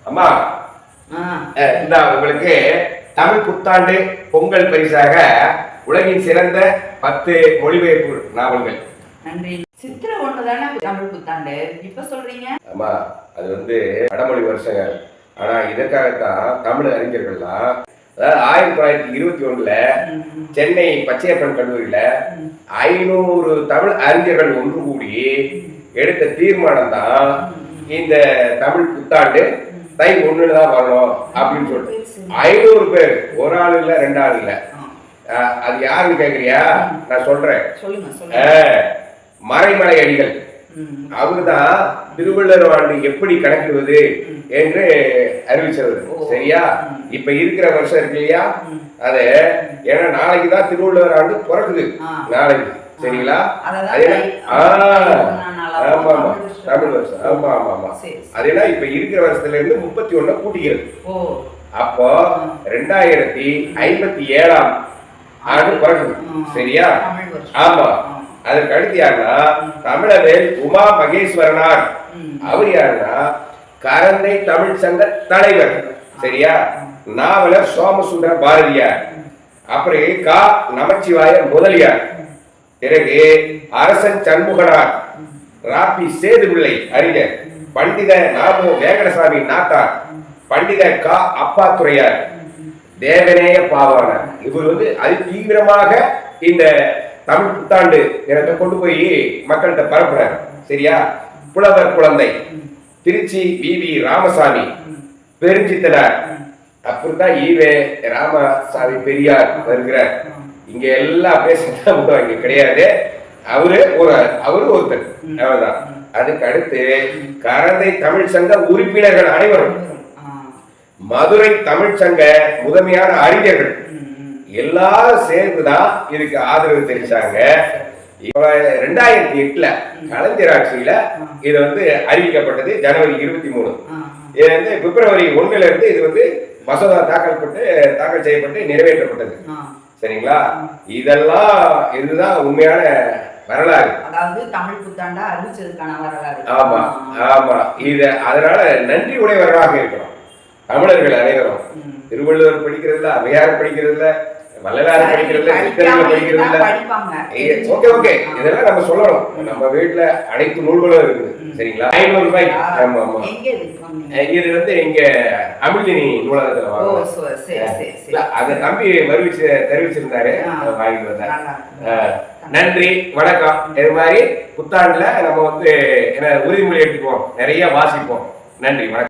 அம்மா இந்த உங்களுக்கு தமிழ் புத்தாண்டு பொங்கல் பரிசாக உலகின் சிறந்த 10 மொழிபெயர்ப்பு நாவல்கள். நன்றி. சித்திரை 1 தானே தமிழ் புத்தாண்டு, இப்ப சொல்றீங்க? ஆமா, அது வடமொழி வருஷங்கள். ஆனா இதற்காகத்தான் தமிழ் அறிஞர்கள்லாம், அதாவது 1921 சென்னை பச்சையப்பன் கல்லூரியில 500 தமிழ் அறிஞர்கள் ஒன்று கூடி எடுத்த தீர்மானம் தான் இந்த தமிழ் புத்தாண்டு தை 1 தான் வரணும் அப்படின்னு சொல்லிட்டு 500 பேர், ஒரு ஆள் இல்ல 2 ஆள் இல்ல. அது யாருன்னு கேக்குறியா? நான் சொல்றேன். மறைமலை அடிகள் அவருதான் திருவள்ளுவர் ஆண்டு எப்படி கணக்கிடுவது என்று அறிவிச்சவர். சரியா? இப்ப இருக்கிற வருஷம் இருக்கு இல்லையா, அது ஏன்னா நாளைக்குதான் திருவள்ளுவர் ஆண்டு பிறக்குது, நாளைக்கு. சரிங்களா? ஆமா ஆமா, தமிழ் வருஷம். ஆமா ஆமா ஆமா. அதேனா இப்ப இருக்கிற வருஷத்துல இருந்து 31 கூட்டிக்கிறது. அப்போ 2057 ஆண்டு பிறகுது. சரியா? ஆமா. அதற்கு அடுத்து யாருன்னா தமிழவேல் உமா மகேஸ்வரனார். அவர் யாருன்னா கரந்தை தமிழ் சங்க தலைவர். சரியா? நாவலர் சோமசுந்தர பாரதியார். அப்புறம் கா நமச்சிவாய முதலியார். பிறகு அரசன் சண்முகனார், ராபி சேதுபிள்ளை அறிஞர், பண்டித நாமோ வேங்கடசாமி நாட்டார், பண்டித கா அப்பாத்துறையார், தேவநேய பாவாணர். இவர் அதி தீவிரமாக இந்த தமிழ் புத்தாண்டு தினத்தை கொண்டு போய் மக்கள்கிட்ட பரப்புறார். சரியா? புலவர் குழந்தை திருச்சி வி ராமசாமி பெருஞ்சித்தனார். அப்படித்தான் ஈவே ராமசாமி பெரியார் வருகிறார். இங்க எல்லாம் பேசுறதா இங்க கிடையாது. அவரு ஒருத்தர், அவர்தான். அதுக்கு அடுத்து கரந்தை தமிழ் சங்க உறுப்பினர்கள் அனைவரும், மதுரை தமிழ் சங்க முதன்மையான அறிஞர்கள் எல்லாரும் சேர்ந்துதான் இதுக்கு ஆதரவு தெரிவிச்சாங்க. 2008 கலைஞர் ஆட்சியில இது அறிவிக்கப்பட்டது. ஜனவரி 23. இது பிப்ரவரி 1 இருந்து இது மசோதா தாக்கல் செய்யப்பட்டு நிறைவேற்றப்பட்டது. சரிங்களா? இதுதான் உண்மையான வரலாறு. அதாவது தமிழ் புத்தாண்டா அறிவிச்சதுக்கான வரலாறு. ஆமா ஆமா. அதனால நன்றி உடையவர்களாக இருக்கணும் தமிழர்கள் அனைவரும். திருவள்ளுவர் படிக்கிறதுல, அவையார் படிக்கிறதுல, வள்ளலார் படிக்கிறதுல, சித்தர்கள் படிக்கிறதுல. ஓகே ஓகே, இதெல்லாம் நம்ம சொல்லணும். நம்ம வீட்டுல அனைத்து நூல்களும் இருக்குது. சரிங்களா? 500 ரூபாய். ஆமா ஆமா. இது இங்க அமிழ்தினி நூலகத்துல வாங்க. அத தம்பி தெரிவிச்சிருந்தாரு, வாங்கிட்டு வந்தாரு. நன்றி, வணக்கம். இது மாதிரி புத்தாண்டுல நம்ம என்ன உறுதிமொழி எடுத்துக்குவோம், நிறைய வாசிப்போம். நன்றி, வணக்கம்.